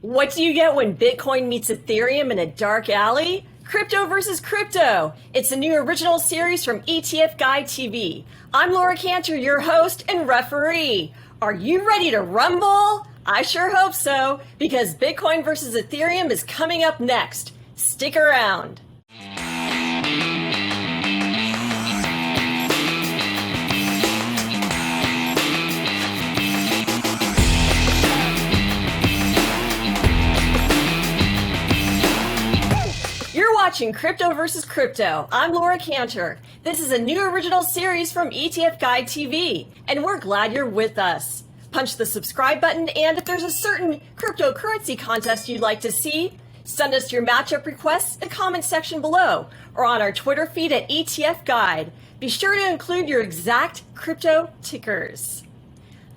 What do you get when Bitcoin meets Ethereum in a dark alley? Crypto versus crypto. It's a new original series from ETFguide TV. I'm Laura Kantor, your host and referee. Are you ready to rumble? I sure hope so, because Bitcoin versus Ethereum is coming up next. Stick around. You're watching Crypto versus Crypto. I'm Laura Kantor. This is a new original series from ETFguide TV, and we're glad you're with us. Punch the subscribe button, and if there's a certain cryptocurrency contest you'd like to see, send us your matchup requests in the comment section below or on our Twitter feed at ETFguide. Be sure to include your exact crypto tickers.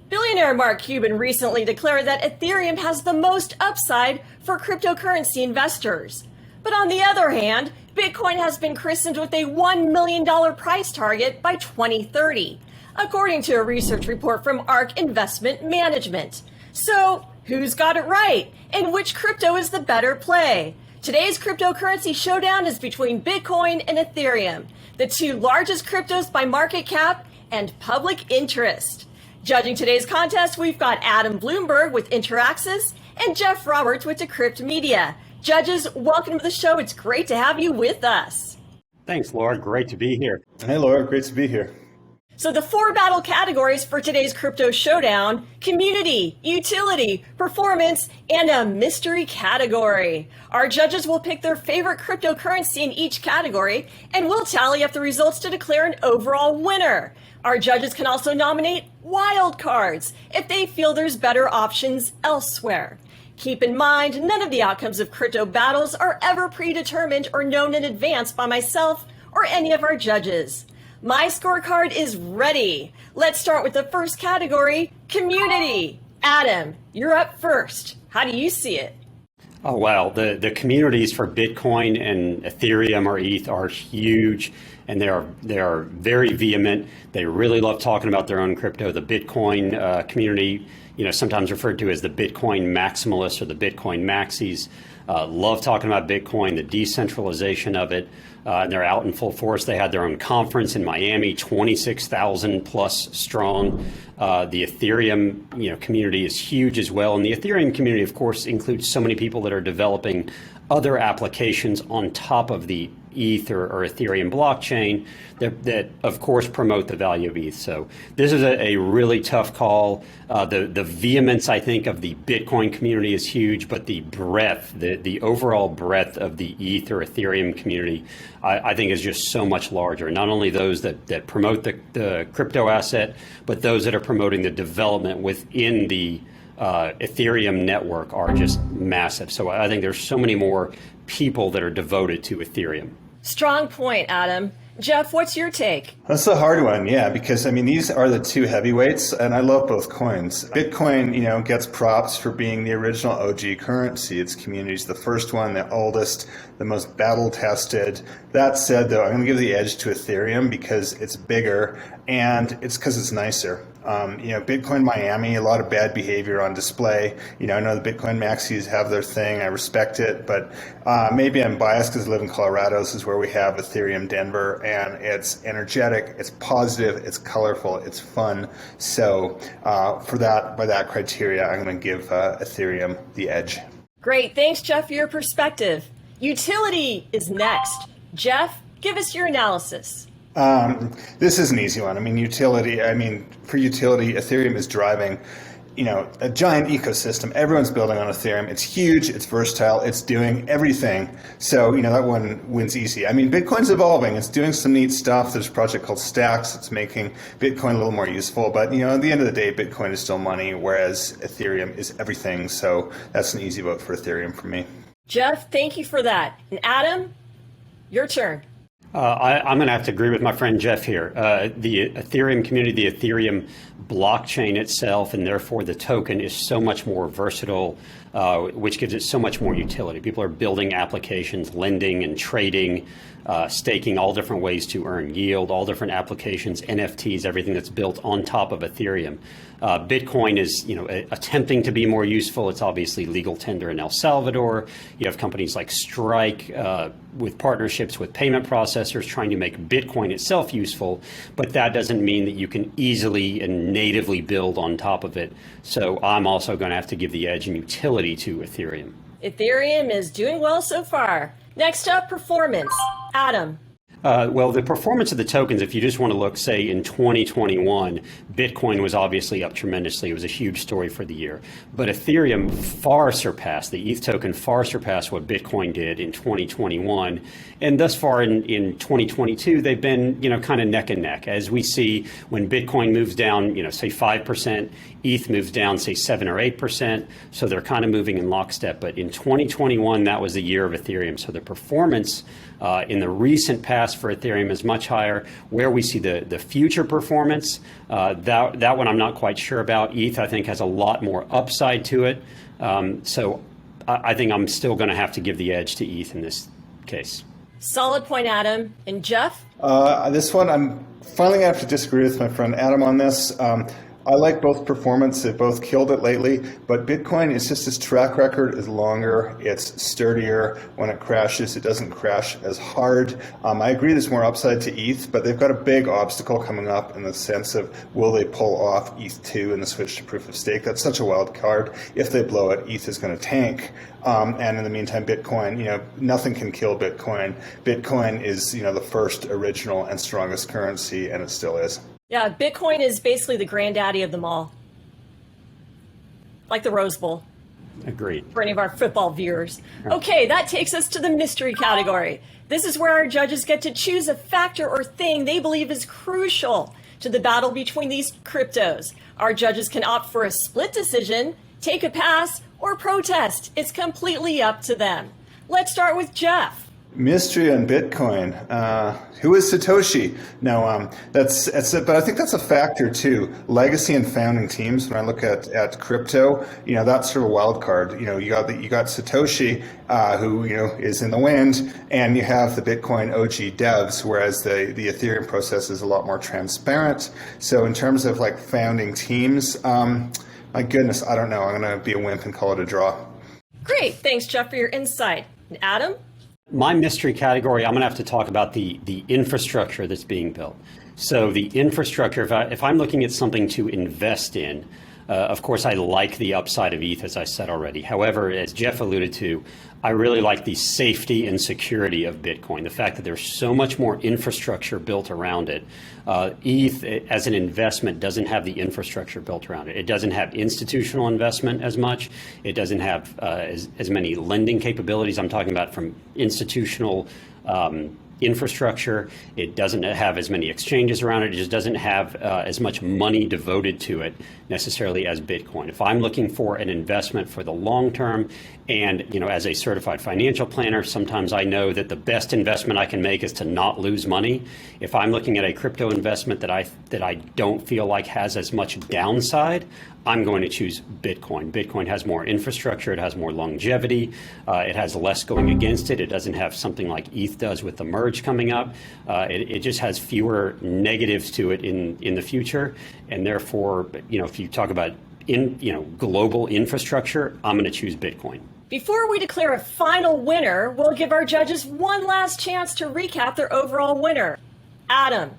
Billionaire Mark Cuban recently declared that Ethereum has the most upside for cryptocurrency investors. But on the other hand, Bitcoin has been christened with a $1 million price target by 2030, according to a research report from ARK Investment Management. So, who's got it right? And which crypto is the better play? Today's cryptocurrency showdown is between Bitcoin and Ethereum, the two largest cryptos by market cap and public interest. Judging today's contest, we've got Adam Blumberg with Interaxis and Jeff Roberts with Decrypt Media. Judges, welcome to the show. It's great to have you with us. Thanks, Laura. Great to be here. Hey, Laura. Great to be here. So the four battle categories for today's crypto showdown: community, utility, performance, and a mystery category. Our judges will pick their favorite cryptocurrency in each category, and we'll tally up the results to declare an overall winner. Our judges can also nominate wild cards if they feel there's better options elsewhere. Keep in mind, none of the outcomes of crypto battles are ever predetermined or known in advance by myself or any of our judges. My scorecard is ready. Let's start with the first category, community. Adam, you're up first. How do you see it? Oh, wow. The communities for Bitcoin and Ethereum or ETH are huge, and they are very vehement. They really love talking about their own crypto. The Bitcoin community, sometimes referred to as the Bitcoin maximalists or the Bitcoin maxis, love talking about Bitcoin, the decentralization of it. And they're out in full force. They had their own conference in Miami, 26,000 plus strong. The Ethereum community is huge as well. And the Ethereum community, of course, includes so many people that are developing other applications on top of the ETH or Ethereum blockchain that of course promote the value of ETH. So this is a really tough call. The vehemence, I think, of the Bitcoin community is huge, but the breadth, the overall breadth of the ETH or Ethereum community, I think is just so much larger. Not only those that promote the crypto asset, but those that are promoting the development within the Ethereum network are just massive. So I think there's so many more people that are devoted to Ethereum. Strong point, Adam. Jeff, what's your take? That's a hard one, yeah, because these are the two heavyweights, and I love both coins. Bitcoin, gets props for being the original OG currency. Its community is the first one, the oldest, the most battle tested. That said, though, I'm going to give the edge to Ethereum because it's bigger and it's because it's nicer. Bitcoin Miami, a lot of bad behavior on display. I know the Bitcoin maxis have their thing. I respect it, but maybe I'm biased because I live in Colorado. This is where we have Ethereum Denver, and it's energetic, it's positive, it's colorful, it's fun. So by that criteria, I'm going to give Ethereum the edge. Great. Thanks, Jeff, for your perspective. Utility is next. Jeff, give us your analysis. This is an easy one. For utility, Ethereum is driving, a giant ecosystem. Everyone's building on Ethereum. It's huge. It's versatile. It's doing everything. So, that one wins easy. Bitcoin's evolving. It's doing some neat stuff. There's a project called Stacks. It's making Bitcoin a little more useful. But, at the end of the day, Bitcoin is still money, whereas Ethereum is everything. So that's an easy vote for Ethereum for me. Jeff, thank you for that. And Adam, your turn. I'm going to have to agree with my friend Jeff here. The Ethereum community, the Ethereum blockchain itself, and therefore the token is so much more versatile. which gives it so much more utility. People are building applications, lending and trading, staking, all different ways to earn yield, all different applications, NFTs, everything that's built on top of Ethereum. Bitcoin is, attempting to be more useful. It's obviously legal tender in El Salvador. You have companies like Strike with partnerships with payment processors trying to make Bitcoin itself useful, but that doesn't mean that you can easily and natively build on top of it. So I'm also going to have to give the edge and utility to Ethereum. Ethereum is doing well so far. Next up, performance. Adam. Well, the performance of the tokens, if you just want to look, say, in 2021, Bitcoin was obviously up tremendously. It was a huge story for the year. But Ethereum far surpassed, the ETH token far surpassed what Bitcoin did in 2021. And thus far in 2022, they've been, kind of neck and neck. As we see, when Bitcoin moves down, say 5%, ETH moves down, say 7 or 8%. So they're kind of moving in lockstep. But in 2021, that was the year of Ethereum. So the performance in the recent past for Ethereum is much higher. Where we see the future performance, that one I'm not quite sure about. ETH, I think, has a lot more upside to it. So I think I'm still going to have to give the edge to ETH in this case. Solid point, Adam. And Jeff? This one, I'm finally going to have to disagree with my friend Adam on this. I like both performance. They've both killed it lately, but Bitcoin is just, its track record is longer. It's sturdier. When it crashes, it doesn't crash as hard. I agree there's more upside to ETH, but they've got a big obstacle coming up in the sense of, will they pull off ETH2 and the switch to proof of stake? That's such a wild card. If they blow it, ETH is going to tank. And in the meantime, Bitcoin, nothing can kill Bitcoin. Bitcoin is, the first original and strongest currency, and it still is. Yeah, Bitcoin is basically the granddaddy of them all. Like the Rose Bowl. Agreed. For any of our football viewers. Okay, that takes us to the mystery category. This is where our judges get to choose a factor or thing they believe is crucial to the battle between these cryptos. Our judges can opt for a split decision, take a pass, or protest. It's completely up to them. Let's start with Jeff. Mystery on Bitcoin. Who is Satoshi? No, that's it. But I think that's a factor too. Legacy and founding teams. When I look at crypto, that's sort of a wild card. You got Satoshi, who is in the wind, and you have the Bitcoin OG devs, whereas the Ethereum process is a lot more transparent. So in terms of like founding teams, my goodness, I don't know. I'm going to be a wimp and call it a draw. Great, thanks, Jeff, for your insight. And Adam. My mystery category, I'm going to have to talk about the infrastructure that's being built. So the infrastructure, if I'm looking at something to invest in, of course, I like the upside of ETH, as I said already. However, as Jeff alluded to, I really like the safety and security of Bitcoin, the fact that there's so much more infrastructure built around it. ETH, as an investment, doesn't have the infrastructure built around it. It doesn't have institutional investment as much. It doesn't have as many lending capabilities. I'm talking about from institutional infrastructure. It doesn't have as many exchanges around it. It just doesn't have as much money devoted to it necessarily as Bitcoin. If I'm looking for an investment for the long term, and as a certified financial planner, sometimes I know that the best investment I can make is to not lose money. If I'm looking at a crypto investment that I don't feel like has as much downside, I'm going to choose Bitcoin. Bitcoin has more infrastructure, it has more longevity, it has less going against it. It doesn't have something like ETH does with the merge coming up. It just has fewer negatives to it in the future, and therefore, if you talk about global infrastructure, I'm going to choose Bitcoin. Before we declare a final winner, we'll give our judges one last chance to recap their overall winner. Adam.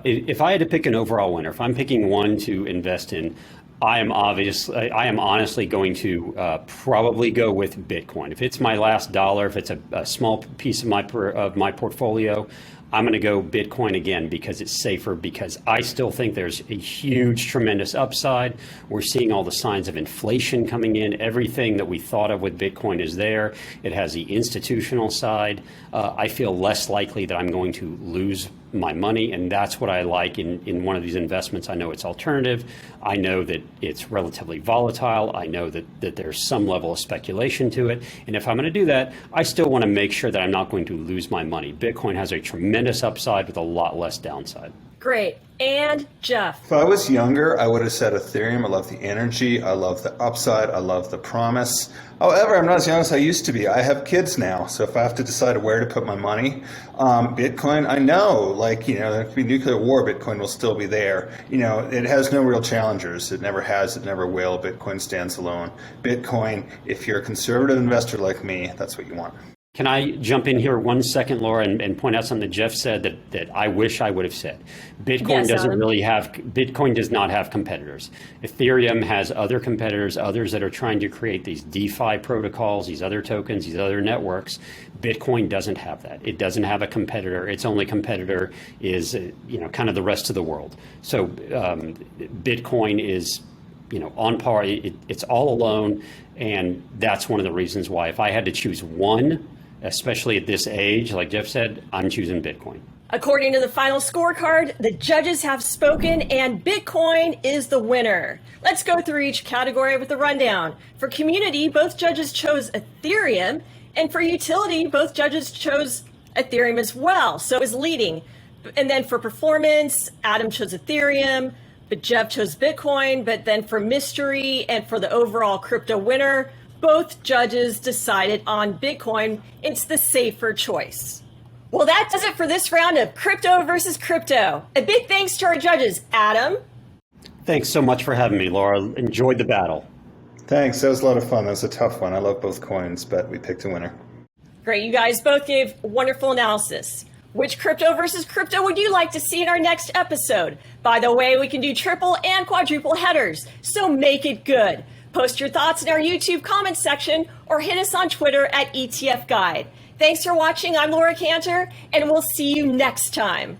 If I had to pick an overall winner, if I'm picking one to invest in, I am honestly going to probably go with Bitcoin. If it's my last dollar, if it's a small piece of my portfolio, I'm going to go Bitcoin again because it's safer, because I still think there's a huge, tremendous upside. We're seeing all the signs of inflation coming in. Everything that we thought of with Bitcoin is there. It has the institutional side. I feel less likely that I'm going to lose my money, and that's what I like in one of these investments. I know it's alternative. I know that it's relatively volatile. I know that there's some level of speculation to it. And if I'm going to do that, I still want to make sure that I'm not going to lose my money. Bitcoin has a tremendous upside with a lot less downside. Great. And Jeff? If I was younger, I would have said Ethereum. I love the energy. I love the upside. I love the promise. However, I'm not as young as I used to be. I have kids now. So if I have to decide where to put my money, Bitcoin, I know, there could be nuclear war, Bitcoin will still be there. It has no real challengers. It never has. It never will. Bitcoin stands alone. Bitcoin, if you're a conservative investor like me, that's what you want. Can I jump in here 1 second, Laura, and point out something that Jeff said that I wish I would have said? Bitcoin Bitcoin does not have competitors. Ethereum has other competitors, others that are trying to create these DeFi protocols, these other tokens, these other networks. Bitcoin doesn't have that. It doesn't have a competitor. Its only competitor is, kind of the rest of the world. So Bitcoin is, on par. It's all alone, and that's one of the reasons why, if I had to choose one, especially at this age, like Jeff said, I'm choosing Bitcoin. According to the final scorecard, the judges have spoken and Bitcoin is the winner. Let's go through each category with a rundown. For community, both judges chose Ethereum, and for utility, both judges chose Ethereum as well, so it was leading. And then for performance, Adam chose Ethereum, but Jeff chose Bitcoin. But then for mystery and for the overall crypto winner, both judges decided on Bitcoin. It's the safer choice. Well, that does it for this round of Crypto versus Crypto. A big thanks to our judges. Adam? Thanks so much for having me, Laura. Enjoyed the battle. Thanks. That was a lot of fun. That was a tough one. I love both coins, but we picked a winner. Great. You guys both gave wonderful analysis. Which crypto versus crypto would you like to see in our next episode? By the way, we can do triple and quadruple headers, so make it good. Post your thoughts in our YouTube comments section or hit us on Twitter at ETFguide. Thanks for watching. I'm Laura Kantor, and we'll see you next time.